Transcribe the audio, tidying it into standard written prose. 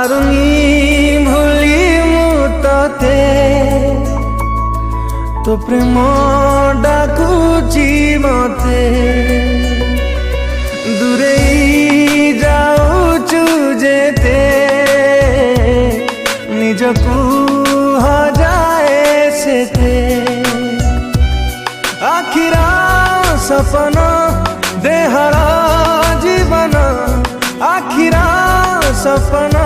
पारुनी भूली मु तते तो प्रेम डाकुची मते दूरेई जाऊचु जेते निजकू हजाए सेते आखिरा सपना देहरा जीवन आखिरा सपना